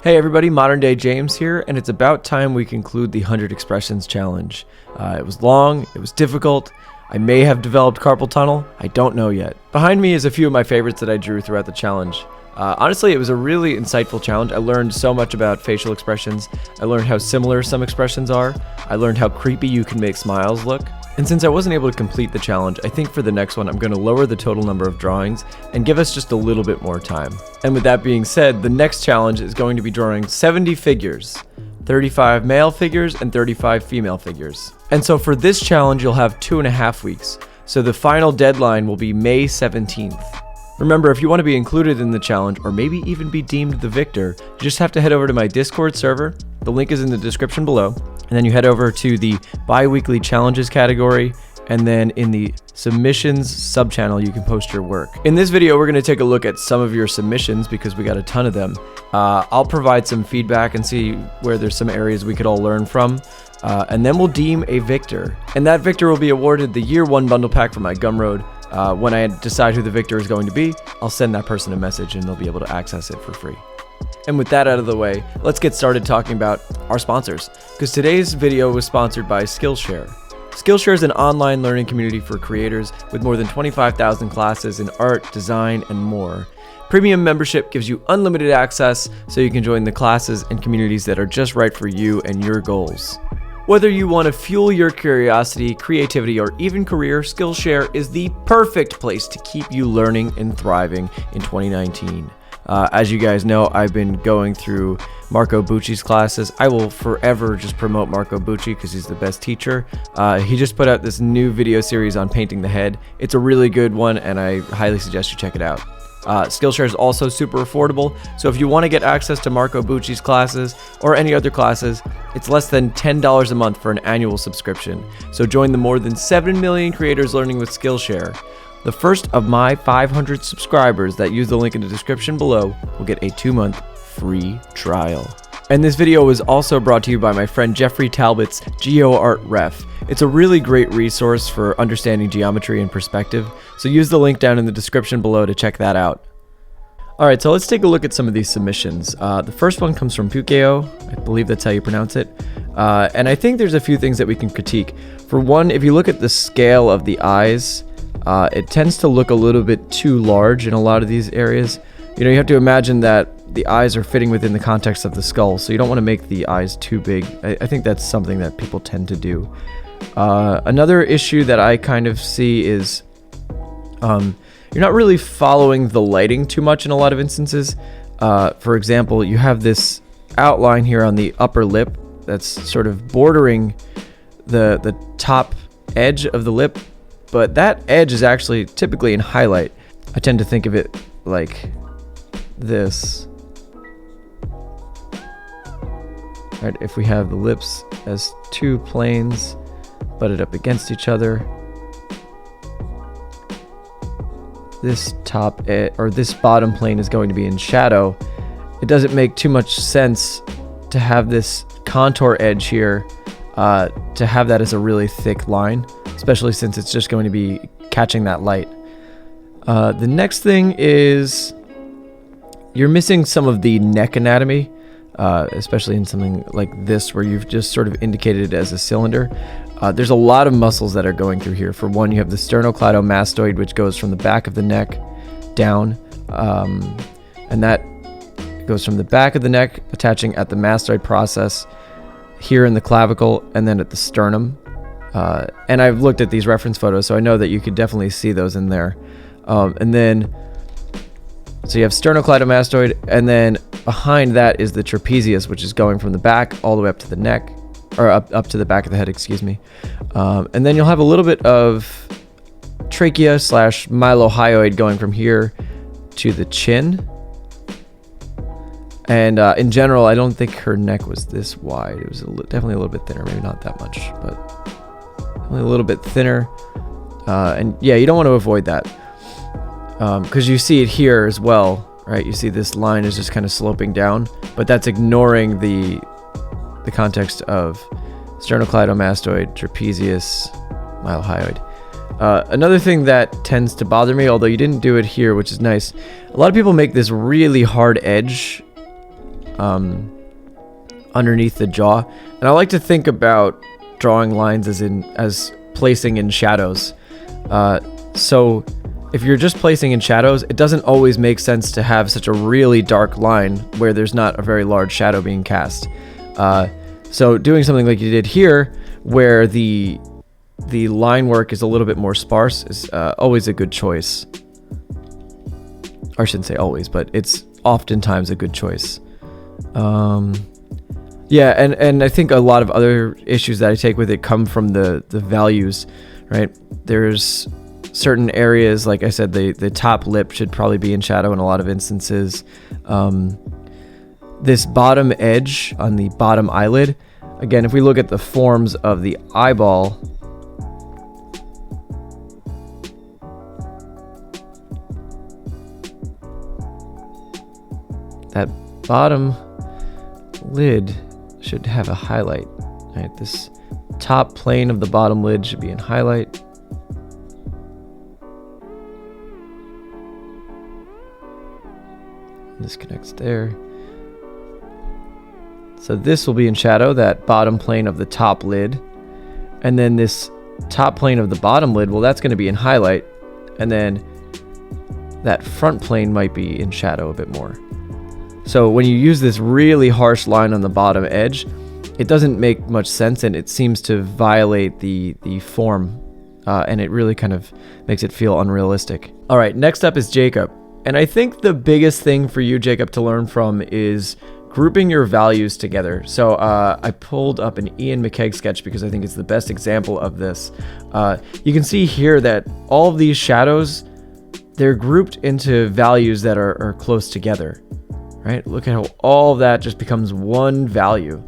Hey everybody, Modern Day James here, and it's about time we conclude the 100 Expressions Challenge. It was long, it was difficult, I may have developed carpal tunnel, I don't know yet. Behind me is a few of my favorites that I drew throughout the challenge. Honestly, it was a really insightful challenge. I learned so much about facial expressions, I learned how similar some expressions are, I learned how creepy you can make smiles look. And since I wasn't able to complete the challenge, I think for the next one I'm going to lower the total number of drawings and give us just a little bit more time. And with that being said, the next challenge is going to be drawing 70 figures, 35 male figures and 35 female figures. And so for this challenge you'll have 2.5 weeks, so the final deadline will be May 17th. Remember, if you want to be included in the challenge or maybe even be deemed the victor, you just have to head over to my Discord server. The link is in the description below. And then you head over to the bi-weekly challenges category, and then in the submissions sub-channel you can post your work. In this video we're going to take a look at some of your submissions because we got a ton of them. I'll provide some feedback and see where there's some areas we could all learn from. And then we'll deem a victor. And that victor will be awarded the Year 1 bundle pack from my Gumroad. When I decide who the victor is going to be, I'll send that person a message and they'll be able to access it for free. And with that out of the way, let's get started talking about our sponsors, because today's video was sponsored by Skillshare. Skillshare is an online learning community for creators with more than 25,000 classes in art, design, and more. Premium membership gives you unlimited access so you can join the classes and communities that are just right for you and your goals. Whether you want to fuel your curiosity, creativity, or even career, Skillshare is the perfect place to keep you learning and thriving in 2019. As you guys know, I've been going through Marco Bucci's classes. I will forever just promote Marco Bucci because he's the best teacher. He just put out this new video series on painting the head. It's a really good one and I highly suggest you check it out. Skillshare is also super affordable, so if you want to get access to Marco Bucci's classes or any other classes, it's less than $10 a month for an annual subscription. So join the more than 7 million creators learning with Skillshare. The first of my 500 subscribers that use the link in the description below will get a 2-month free trial. And this video was also brought to you by my friend Jeffrey Talbot's GeoArtRef. It's a really great resource for understanding geometry and perspective, so use the link down in the description below to check that out. Alright, so let's take a look at some of these submissions. The first one comes from Pukeo, I believe that's how you pronounce it. And I think there's a few things that we can critique. For one, if you look at the scale of the eyes, it tends to look a little bit too large in a lot of these areas. You know, you have to imagine that the eyes are fitting within the context of the skull, so you don't want to make the eyes too big. I think that's something that people tend to do. Another issue that I kind of see is you're not really following the lighting too much in a lot of instances. For example, you have this outline here on the upper lip that's sort of bordering the top edge of the lip, but that edge is actually typically in highlight. I tend to think of it like this. Right, if we have the lips as two planes butted up against each other, this top or this bottom plane is going to be in shadow. It doesn't make too much sense to have this contour edge here, to have that as a really thick line, especially since it's just going to be catching that light. The next thing is you're missing some of the neck anatomy, especially in something like this where you've just sort of indicated it as a cylinder. There's a lot of muscles that are going through here. For one, you have the sternocleidomastoid, which goes from the back of the neck down, and that goes from the back of the neck, attaching at the mastoid process here in the clavicle, and then at the sternum. And I've looked at these reference photos, so I know that you could definitely see those in there. And then, so you have sternocleidomastoid, and then behind that is the trapezius, which is going from the back all the way up to the neck, or up to the back of the head, excuse me. And then you'll have a little bit of trachea / mylohyoid going from here to the chin. And in general, I don't think her neck was this wide. It was definitely a little bit thinner, maybe not that much, but definitely a little bit thinner. And yeah, you don't want to avoid that. Because you see it here as well, right? You see this line is just kind of sloping down, but that's ignoring the context of sternocleidomastoid, trapezius, mylohyoid. Another thing that tends to bother me, although you didn't do it here, which is nice, a lot of people make this really hard edge underneath the jaw. And I like to think about drawing lines as placing in shadows. So if you're just placing in shadows, it doesn't always make sense to have such a really dark line where there's not a very large shadow being cast. So doing something like you did here, where the line work is a little bit more sparse, is always a good choice. Or I shouldn't say always, but it's oftentimes a good choice. Yeah, and I think a lot of other issues that I take with it come from the values, right? There's certain areas, like I said, the top lip should probably be in shadow in a lot of instances. This bottom edge on the bottom eyelid, again, if we look at the forms of the eyeball, that bottom lid should have a highlight, right? This top plane of the bottom lid should be in highlight. This connects there. So this will be in shadow, that bottom plane of the top lid. And then this top plane of the bottom lid, well, that's going to be in highlight. And then that front plane might be in shadow a bit more. So when you use this really harsh line on the bottom edge, it doesn't make much sense, and it seems to violate the form, and it really kind of makes it feel unrealistic. All right, next up is Jacob. And I think the biggest thing for you, Jacob, to learn from is grouping your values together. So I pulled up an Ian McKegg sketch because I think it's the best example of this. You can see here that all of these shadows, they're grouped into values that are close together, right? Look at how all of that just becomes one value.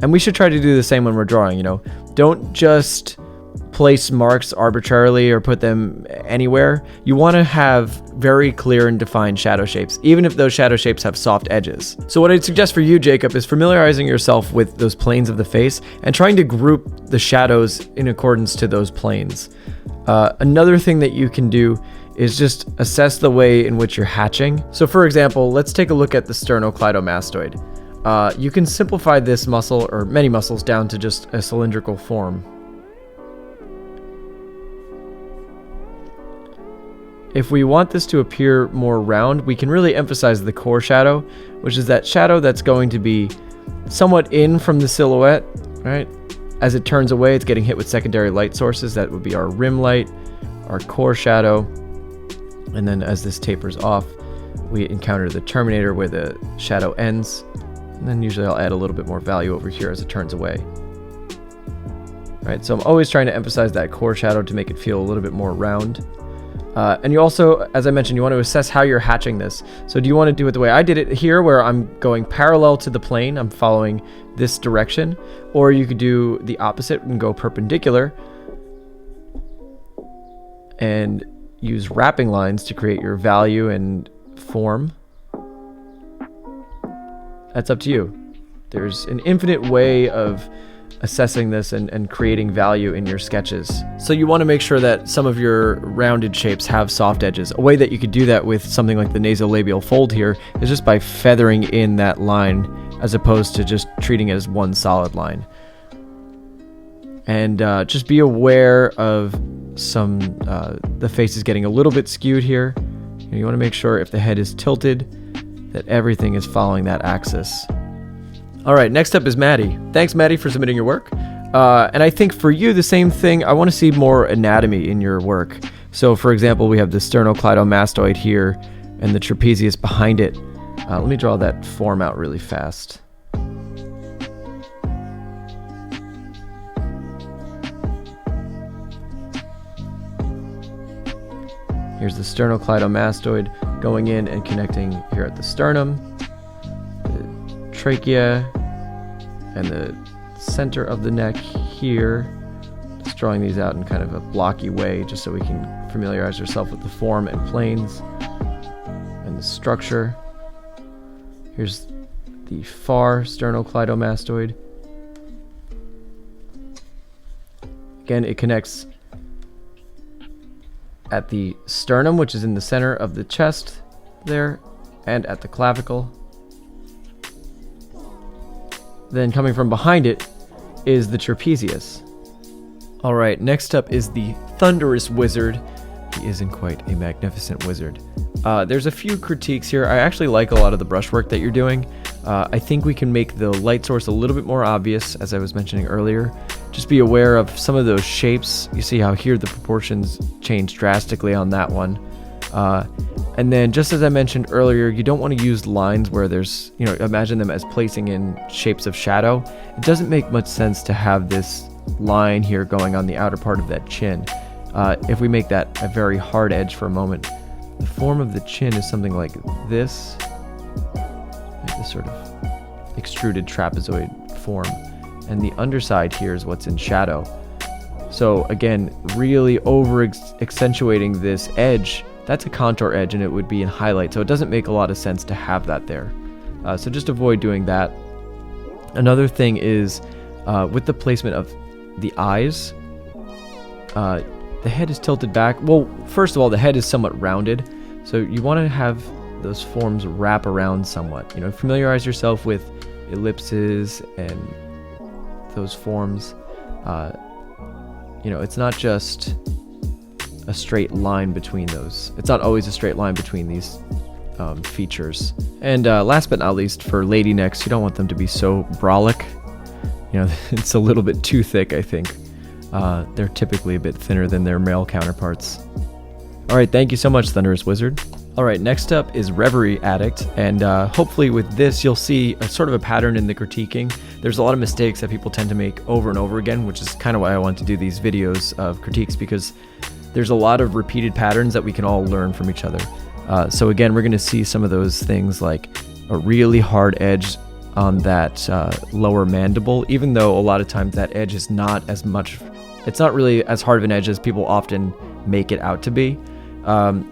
And we should try to do the same when we're drawing, you know. Don't just place marks arbitrarily or put them anywhere. You want to have very clear and defined shadow shapes, even if those shadow shapes have soft edges. So what I'd suggest for you, Jacob, is familiarizing yourself with those planes of the face and trying to group the shadows in accordance to those planes. Another thing that you can do is just assess the way in which you're hatching. So for example, let's take a look at the sternocleidomastoid. You can simplify this muscle, or many muscles, down to just a cylindrical form. If we want this to appear more round, we can really emphasize the core shadow, which is that shadow that's going to be somewhat in from the silhouette, right? As it turns away, it's getting hit with secondary light sources. That would be our rim light, our core shadow. And then as this tapers off, we encounter the terminator where the shadow ends. And then usually I'll add a little bit more value over here as it turns away. Right, so I'm always trying to emphasize that core shadow to make it feel a little bit more round. And you also, as I mentioned, you want to assess how you're hatching this. So do you want to do it the way I did it here, where I'm going parallel to the plane, I'm following this direction, or you could do the opposite and go perpendicular and use wrapping lines to create your value and form. That's up to you. There's an infinite way of assessing this and creating value in your sketches. So you want to make sure that some of your rounded shapes have soft edges. A way that you could do that with something like the nasolabial fold here is just by feathering in that line as opposed to just treating it as one solid line. And just be aware of the face is getting a little bit skewed here. You want to make sure if the head is tilted that everything is following that axis. All right, next up is Maddie. Thanks, Maddie, for submitting your work. And I think for you, the same thing. I want to see more anatomy in your work. So, for example, we have the sternocleidomastoid here and the trapezius behind it. Let me draw that form out really fast. Here's the sternocleidomastoid going in and connecting here at the sternum, the trachea, and the center of the neck here. Just drawing these out in kind of a blocky way just so we can familiarize ourselves with the form and planes and the structure. Here's the far sternocleidomastoid. Again, it connects at the sternum, which is in the center of the chest there, and at the clavicle. Then coming from behind it is the trapezius. All right, next up is the Thunderous Wizard. He isn't quite a magnificent wizard. There's a few critiques here. I actually like a lot of the brushwork that you're doing. I think we can make the light source a little bit more obvious, as I was mentioning earlier. Just be aware of some of those shapes. You see how here the proportions change drastically on that one. And then, just as I mentioned earlier, you don't want to use lines where there's, imagine them as placing in shapes of shadow. It doesn't make much sense to have this line here going on the outer part of that chin. If we make that a very hard edge for a moment, the form of the chin is something like this. This sort of extruded trapezoid form. And the underside here is what's in shadow. So again, really over accentuating this edge. That's a contour edge and it would be in highlight, so it doesn't make a lot of sense to have that there. So just avoid doing that. Another thing is with the placement of the eyes, the head is tilted back. Well, first of all, the head is somewhat rounded, so you want to have those forms wrap around somewhat. Familiarize yourself with ellipses and those forms. It's not just a straight line between those. It's not always a straight line between these features. And last but not least, for lady necks, you don't want them to be so brolic. It's a little bit too thick, I think. They're typically a bit thinner than their male counterparts. All right, thank you so much, Thunderous Wizard. All right, next up is Reverie Addict, and hopefully with this you'll see a sort of a pattern in the critiquing. There's a lot of mistakes that people tend to make over and over again, which is kind of why I want to do these videos of critiques, because there's a lot of repeated patterns that we can all learn from each other. So again, we're going to see some of those things like a really hard edge on that lower mandible, even though a lot of times that edge is not as much, it's not really as hard of an edge as people often make it out to be.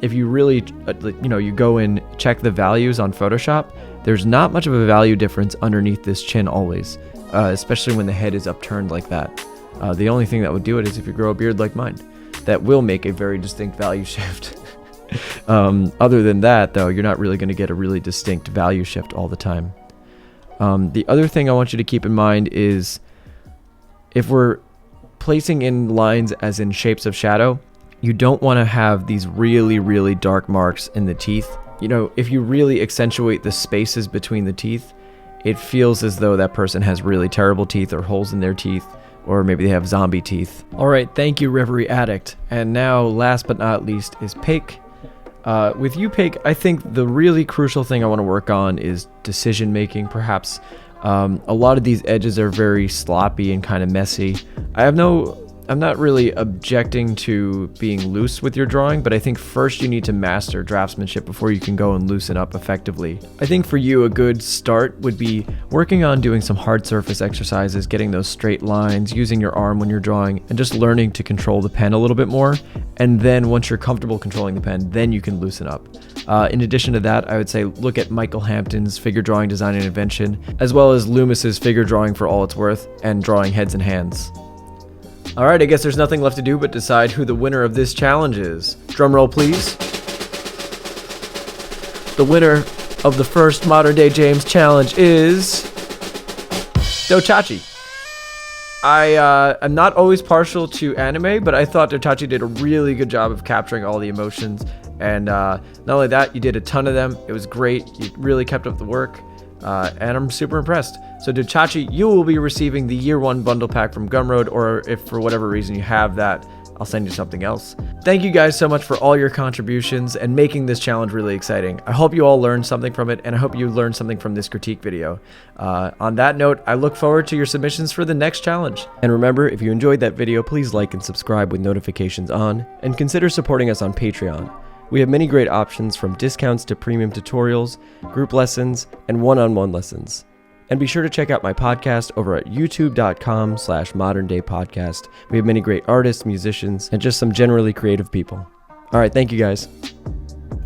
If you really, you go and check the values on Photoshop, there's not much of a value difference underneath this chin always, especially when the head is upturned like that. The only thing that would do it is if you grow a beard like mine. That will make a very distinct value shift. Other than that, though, you're not really going to get a really distinct value shift all the time. The other thing I want you to keep in mind is if we're placing in lines as in shapes of shadow, you don't want to have these really, really dark marks in the teeth. If you really accentuate the spaces between the teeth, it feels as though that person has really terrible teeth or holes in their teeth, or maybe they have zombie teeth. All right, thank you, Reverie Addict. And now, last but not least, is Pake. With you, Pake, I think the really crucial thing I want to work on is decision making, perhaps. A lot of these edges are very sloppy and kind of messy. I'm not really objecting to being loose with your drawing, but I think first you need to master draftsmanship before you can go and loosen up effectively. I think for you a good start would be working on doing some hard surface exercises, getting those straight lines, using your arm when you're drawing, and just learning to control the pen a little bit more. And then once you're comfortable controlling the pen, then you can loosen up. In addition to that, I would say look at Michael Hampton's Figure Drawing Design and Invention, as well as Loomis's Figure Drawing for All It's Worth, and Drawing Heads and Hands. Alright, I guess there's nothing left to do but decide who the winner of this challenge is. Drumroll, please. The winner of the first Modern Day James challenge is Dochachi. I'm not always partial to anime, but I thought Dochachi did a really good job of capturing all the emotions. And not only that, you did a ton of them. It was great. You really kept up the work. And I'm super impressed. So Dochachi, you will be receiving the Year 1 bundle pack from Gumroad, or if for whatever reason you have that, I'll send you something else. Thank you guys so much for all your contributions and making this challenge really exciting. I hope you all learned something from it, and I hope you learned something from this critique video. On that note, I look forward to your submissions for the next challenge. And remember, if you enjoyed that video, please like and subscribe with notifications on, and consider supporting us on Patreon. We have many great options, from discounts to premium tutorials, group lessons, and one-on-one lessons. And be sure to check out my podcast over at youtube.com/moderndaypodcast. We have many great artists, musicians, and just some generally creative people. All right, thank you guys.